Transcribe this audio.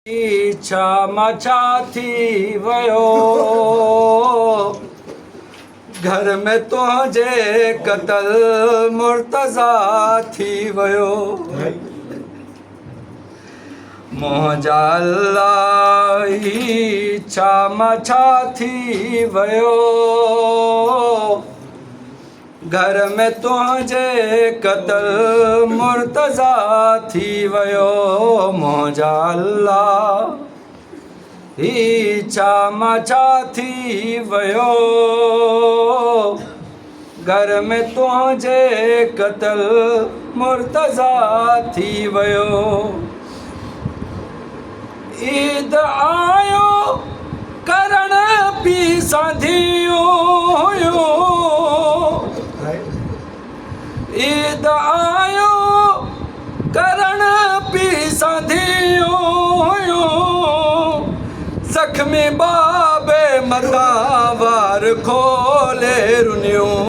इच्छा मचा थी वयो घर में तुझे कतल मुर्तजा थी वयो मुंहिंजा अल्लाह इच्छा मचा थी वयो घर में तुझे कतल मुर्तजा थी वयो मुंहिंजा अल्लाह इच्छा मचा थी वयो घर में तुझे कतल मुर्तजा थी वयो ईद आयो करण पी साधियो हुयो ईद आयो करण पी साधियो हुयो जख्मी बाबे मता वार खोले रुनियो।